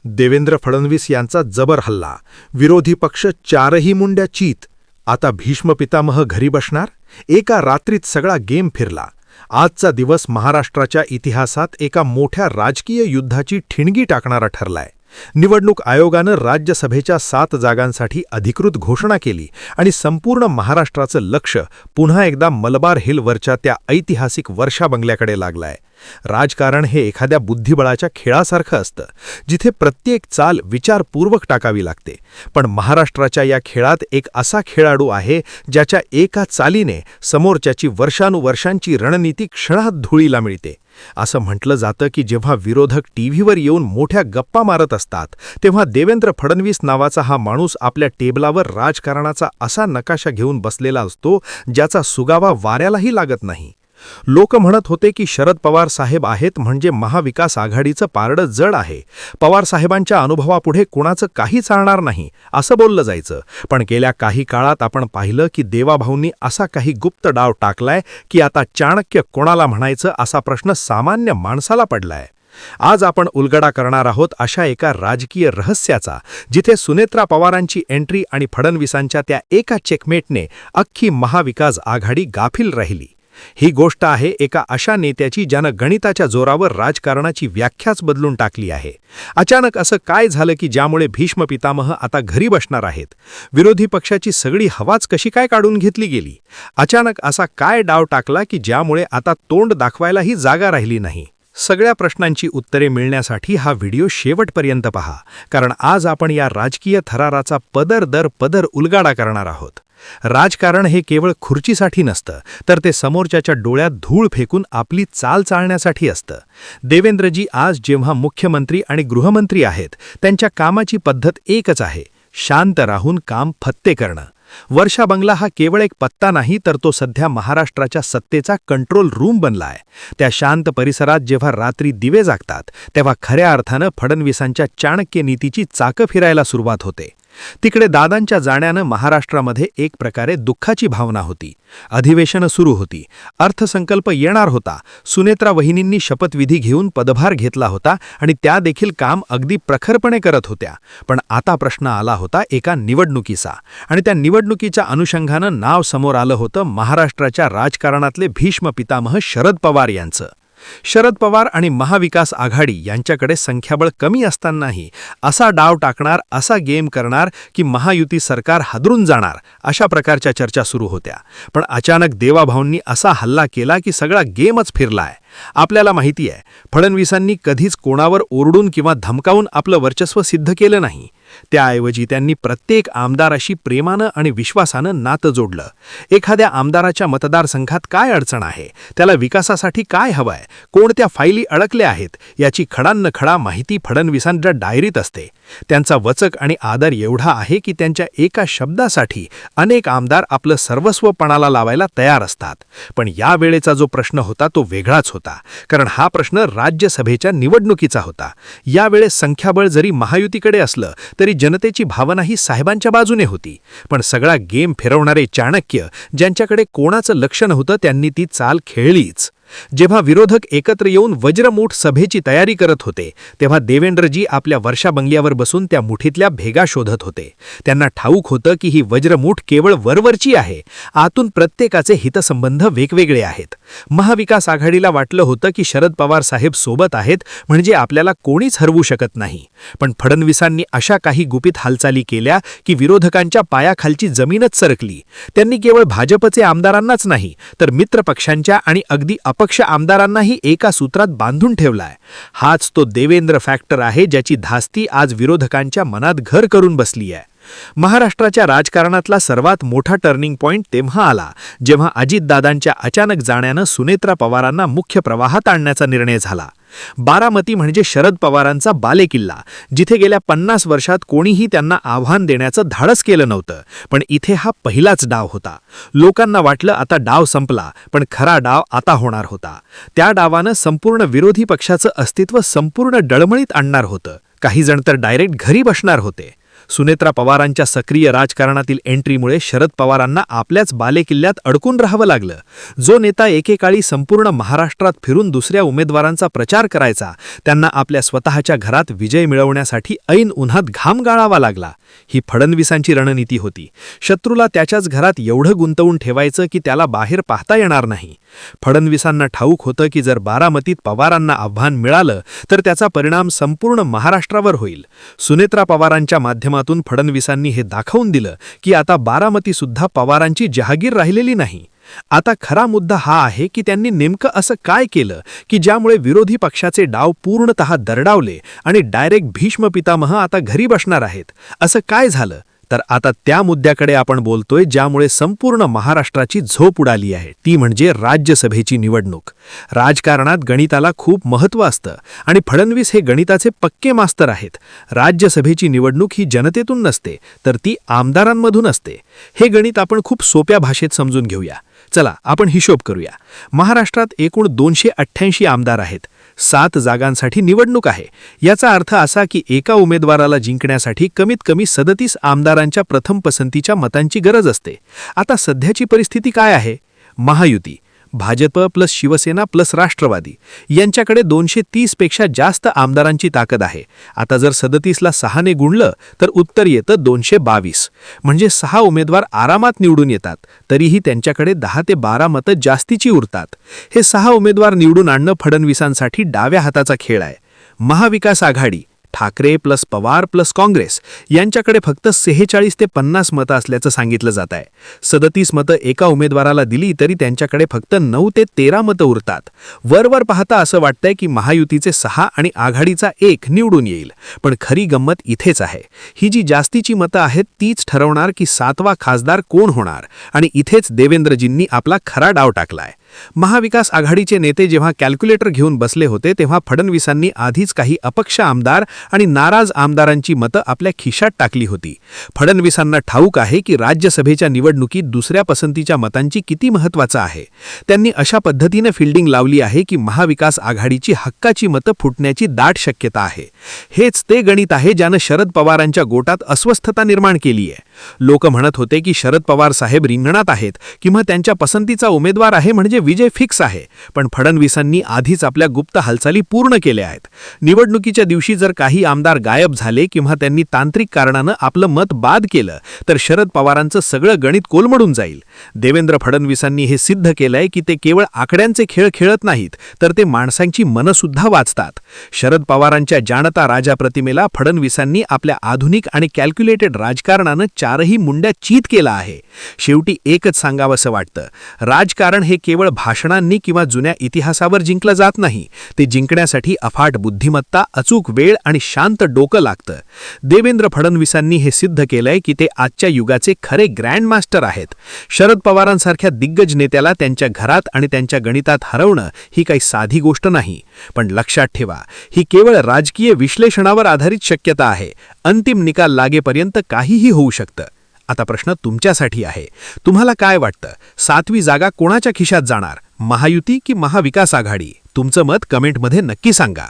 देवेंद्र फडणवीस यांचा जबर हल्ला. विरोधी पक्ष चारही मुंड्या चीत. आता भीष्म पितामह घरी बसणार? एका रात्रीत सगळा गेम फिरला. आजचा दिवस महाराष्ट्राच्या इतिहासात एका मोठ्या राजकीय युद्धाची ठिणगी टाकणारा ठरलाय. निवडणूक आयोगानं राज्यसभेच्या 7 जागांसाठी अधिकृत घोषणा केली आणि संपूर्ण महाराष्ट्राचं लक्ष पुन्हा एकदा मलबार हिलवरच्या त्या ऐतिहासिक वर्षा बंगल्याकडे लागलाय. राजकारण हे एखाद्या बुद्धिबळाच्या खेळासारखं असतं, जिथे प्रत्येक चाल विचारपूर्वक टाकावी लागते. पण महाराष्ट्राच्या या खेळात एक असा खेळाडू आहे ज्याच्या एका चालीने समोरच्याची वर्षानुवर्षांची रणनीती क्षणात धुळीला मिळते. असं म्हटलं जातं की जेव्हा विरोधक टीव्हीवर येऊन मोठ्या गप्पा मारत असतात, तेव्हा देवेंद्र फडणवीस नावाचा हा माणूस आपल्या टेबलावर राजकारणाचा असा नकाशा घेऊन बसलेला असतो ज्याचा सुगावा वाऱ्यालाही लागत नाही. लोक म्हणत होते की शरद पवार साहेब आहेत म्हणजे महाविकास आघाडीचं पारडं जड आहे. पवार साहेबांच्या अनुभवापुढे कुणाचं काही चालणार नाही असं बोललं जायचं. पण गेल्या काही काळात आपण पाहिलं की देवाभाऊंनी असा काही गुप्त डाव टाकलाय की आता चाणक्य कोणाला म्हणायचं असा प्रश्न सामान्य माणसाला पडलाय. आज आपण उलगडा करणार आहोत अशा एका राजकीय रहस्याचा, जिथे सुनेत्रा पवारांची एंट्री आणि फडणवीसांच्या त्या एका चेकमेटने अख्खी महाविकास आघाडी गाफील राहिली. ही गोष्ट आहे एका अशा नेत्याची ज्यानं गणिताच्या जोरावर राजकारणाची व्याख्याच बदलून टाकली आहे. अचानक असं काय झालं की ज्यामुळे भीष्म पितामह आता घरी बसणार आहेत? विरोधी पक्षाची सगळी हवाच कशी काय काढून घेतली गेली? अचानक असा काय डाव टाकला की ज्यामुळे आता तोंड दाखवायलाही जागा राहिली नाही? सगळ्या प्रश्नांची उत्तरे मिळण्यासाठी हा व्हिडिओ शेवटपर्यंत पहा, कारण आज आपण या राजकीय थराराचा पदर दर पदर उलगाडा करणार आहोत. राजकारण हे केवळ खुर्चीसाठी नसतं, तर ते समोरच्याच्या डोळ्यात धूळ फेकून आपली चाल चालण्यासाठी असतं. देवेंद्रजी आज जेव्हा मुख्यमंत्री आणि गृहमंत्री आहेत, त्यांच्या कामाची पद्धत एकच आहे: शांत राहून काम फत्ते करणं. वर्षा बंगला हा केवळ एक पत्ता नाही, तर तो सध्या महाराष्ट्राच्या सत्तेचा कंट्रोल रूम बनलाय. त्या शांत परिसरात जेव्हा रात्री दिवे जागतात, तेव्हा खऱ्या अर्थानं फडणवीसांच्या चाणक्य नीतीची चाकं फिरायला सुरुवात होते. तिकडे दादांच्या जाण्यानं महाराष्ट्रामध्ये एक प्रकारे दुःखाची भावना होती. अधिवेशनं सुरू होती, अर्थसंकल्प येणार होता, सुनेत्रा वहिनींनी शपथविधी घेऊन पदभार घेतला होता आणि त्या देखील काम अगदी प्रखरपणे करत होत्या. पण आता प्रश्न आला होता एका निवडणुकीचा, आणि त्या निवडणुकीच्या अनुषंगानं नाव समोर आलं होतं महाराष्ट्राच्या राजकारणातले भीष्म पितामह शरद पवार यांचं. शरद पवार आणि महाविकास आघाडी यांच्याकडे संख्याबळ कमी असतानाही असा डाव टाकणार, असा गेम करणार की महायुती सरकार हादरून जाणार, अशा प्रकारच्या चर्चा सुरू होत्या. पण अचानक देवाभाऊंनी असा हल्ला केला की सगळा गेमच फिरलाय. आपल्याला माहिती आहे, फडणवीसांनी कधीच कोणावर ओरडून किंवा धमकावून आपलं वर्चस्व सिद्ध केलं नाही. त्याऐवजी त्यांनी प्रत्येक आमदाराशी प्रेमानं आणि विश्वासानं नातं जोडलं. एखाद्या आमदाराच्या मतदारसंघात काय अडचण आहे, त्याला विकासासाठी काय हवंय, कोणत्या फायली अडकल्या आहेत, याची खडानखडा माहिती फडणवीसांच्या डायरीत असते. त्यांचा वचक आणि आदर एवढा आहे की त्यांच्या एका शब्दासाठी अनेक आमदार आपलं सर्वस्व पणाला लावायला तयार असतात. पण या वेळेचा जो प्रश्न होता तो वेगळाच होता, कारण हा प्रश्न राज्यसभेच्या निवडणुकीचा होता. यावेळेस संख्याबळ जरी महायुतीकडे असलं तरी जनतेची भावनाही साहेबांच्या बाजूने होती. पण सगळा गेम फिरवणारे चाणक्य, ज्यांच्याकडे कोणाचं लक्ष नव्हतं, त्यांनी ती चाल खेळलीच. जेव्हा विरोधक एकत्र येऊन वज्रमूठ सभेची तयारी करत होते, तेव्हा देवेंद्रजी आपल्या वर्षा बंगल्यावर बसून त्या मुठीतल्या भेगा शोधत होते. त्यांना ठाऊक होतं की ही वज्रमूठ केवळ वरवरची आहे, आतून प्रत्येकाचे हितसंबंध वेगवेगळे आहेत. महाविकास आघाडीला वाटलं होतं की शरद पवार साहेब सोबत आहेत म्हणजे आपल्याला कोणीच हरवू शकत नाही. पण फडणवीसांनी अशा काही गुपित हालचाली केल्या की विरोधकांच्या पायाखालची जमीनच सरकली. त्यांनी केवळ भाजपचे आमदारांनाच नाही, तर मित्रपक्षांच्या आणि अगदी अपक्ष आमदारांनाही एका सूत्रात बांधून ठेवलाय. हाच तो देवेंद्र फॅक्टर आहे ज्याची धास्ती आज विरोधकांच्या मनात घर करून बसली आहे. महाराष्ट्राच्या राजकारणातला सर्वात मोठा टर्निंग पॉइंट तेव्हा आला जेव्हा अजितदादांच्या अचानक जाण्यानं सुनेत्रा पवारांना मुख्य प्रवाहात आणण्याचा निर्णय झाला. बारामती म्हणजे शरद पवारांचा बालेकिल्ला, जिथे गेल्या 50 वर्षात कोणीही त्यांना आव्हान देण्याचं धाडस केलं नव्हतं. पण इथे हा पहिलाच डाव होता. लोकांना वाटलं आता डाव संपला, पण खरा डाव आता होणार होता. त्या डावानं संपूर्ण विरोधी पक्षाचं अस्तित्व संपूर्ण डळमळीत आणणार होतं. काही जण तर डायरेक्ट घरी बसणार होते. सुनेत्रा पवारांच्या सक्रिय राजकारणातील एंट्रीमुळे शरद पवारांना आपल्याच बालेकिल्ल्यात अडकून राहावं लागलं. जो नेता एकेकाळी संपूर्ण महाराष्ट्रात फिरून दुसऱ्या उमेदवारांचा प्रचार करायचा, त्यांना आपल्या स्वतःच्या घरात विजय मिळवण्यासाठी ऐन उन्हात घाम गाळावा लागला. ही फडणवीसांची रणनीती होती. शत्रूला त्याच्याच घरात एवढं गुंतवून ठेवायचं की त्याला बाहेर पाहता येणार नाही. फडणवीसांना ठाऊक होतं की जर बारामतीत पवारांना आव्हान मिळालं तर त्याचा परिणाम संपूर्ण महाराष्ट्रावर होईल. सुनेत्रा पवारांच्या माध्यमातून फडणवीसांनी हे दाखवून दिलं की आता बारामतीसुद्धा पवारांची जहागीर राहिलेली नाही. आता खरा मुद्दा हा आहे की त्यांनी नेमकं असं काय केलं की ज्यामुळे विरोधी पक्षाचे डाव पूर्णतः दरडावले आणि डायरेक्ट भीष्म पितामह आता घरी बसणार आहेत. असं काय झालं? तर आता त्या मुद्द्याकडे आपण बोलतोय ज्यामुळे संपूर्ण महाराष्ट्राची झोप उडाली आहे. ती म्हणजे राज्यसभेची निवडणूक. राजकारणात गणिताला खूप महत्त्व असतं आणि फडणवीस हे गणिताचे पक्के मास्तर आहेत. राज्यसभेची निवडणूक ही जनतेतून नसते तर ती आमदारांमधून असते. हे गणित आपण खूप सोप्या भाषेत समजून घेऊया. चला आपण हिशोब करूया. महाराष्ट्रात एकूण 288 आमदार आहेत. 7 जागांसाठी निवडणूक आहे. याचा अर्थ असा की एका उमेदवाराला जिंकण्यासाठी कमीत कमी 37 आमदारांच्या प्रथम पसंतीच्या मतांची गरज असते. आता सध्याची परिस्थिती काय आहे? महायुती, भाजप प्लस शिवसेना प्लस राष्ट्रवादी यांच्याकडे 230 पेक्षा जास्त आमदारांची ताकद आहे. आता जर 37ला 6ने गुणलं तर उत्तर येतं 222. म्हणजे 6 उमेदवार आरामात निवडून येतात. तरीही त्यांच्याकडे 10 ते 12 मतं जास्तीची उरतात. हे 6 उमेदवार निवडून आणणं फडणवीसांसाठी डाव्या हाताचा खेळ आहे. महाविकास आघाडी ठाकरे प्लस पवार प्लस काँग्रेस यांच्याकडे फक्त 46 ते 50 मतं असल्याचं सांगितलं जात आहे. 37 मतं एका उमेदवाराला दिली तरी त्यांच्याकडे फक्त 9 ते 13 मतं उरतात. वरवर पाहता असं वाटतंय की महायुतीचे 6 आणि आघाडीचा 1 निवडून येईल. पण खरी गंमत इथेच आहे. ही जी जास्तीची मतं आहेत तीच ठरवणार की 7वा खासदार कोण होणार. आणि इथेच देवेंद्रजींनी आपला खरा डाव टाकलाय. महाविकास आघाडीचे नेते जेव्हा कॅल्क्युलेटर घेऊन बसले होते तेव्हा फडणवीसांनी आधीच काही अपक्ष आमदार आणि नाराज आमदारांची मतं आपल्या खिशात टाकली होती. फडणवीसांना ठाऊक आहे की राज्यसभेच्या निवडणुकीत दुसऱ्या पसंतीच्या मतांची किती महत्त्वाचं आहे. त्यांनी अशा पद्धतीने फिल्डिंग लावली आहे की महाविकास आघाडीची हक्काची मतं फुटण्याची दाट शक्यता आहे. हेच ते गणित आहे ज्यानं शरद पवारांच्या गोटात अस्वस्थता निर्माण केली आहे. लोक म्हणत होते की शरद पवार साहेब रिंगणात आहेत किंवा त्यांच्या पसंतीचा उमेदवार आहे म्हणजे विजय फिक्स आहे. पण फडणवीसांनी आधीच आपल्या गुप्त हालचाली पूर्ण केल्या आहेत. निवडणुकीच्या दिवशी जर काही आमदार गायब झाले किंवा त्यांनी तांत्रिक कारणानं आपलं मत बाद केलं तर शरद पवारांचं सगळं गणित कोलमडून जाईल. देवेंद्र फडणवीसांनी हे सिद्ध केलंय की ते केवळ आकड्यांचे खेळ खेळत नाहीत तर ते माणसांची मनंसुद्धा वाचतात. शरद पवारांच्या जानता राजा प्रतिमेला फडणवीसांनी आपल्या आधुनिक आणि कॅल्क्युलेटेड राजकारणानं 4ही मुंड्या चीत केला आहे. शेवटी एकच सांगावंसं वाटतं, राजकारण हे केवळ भाषणांनी किंवा जुन्या इतिहासावर जिंकलं जात नाही. ते जिंकण्यासाठी अफाट बुद्धिमत्ता, अचूक वेळ आणि शांत डोकं लागतं. देवेंद्र फडणवीसांनी हे सिद्ध केलंय की ते आजच्या युगाचे खरे ग्रँड मास्टर आहेत. शरद पवारांसारख्या दिग्गज नेत्याला त्यांच्या घरात आणि त्यांच्या गणितात हरवणं ही काही साधी गोष्ट नाही. पण लक्षात ठेवा, ही केवळ राजकीय विश्लेषणावर आधारित शक्यता आहे. अंतिम निकाल लागेपर्यंत काहीही होऊ शकतं. आता प्रश्न तुमच्यासाठी आहे. तुम्हाला काय वाटतं? 7वी जागा कोणाच्या खिशात जाणार? महायुती की महाविकास आघाडी? तुमचं मत कमेंटमध्ये नक्की सांगा.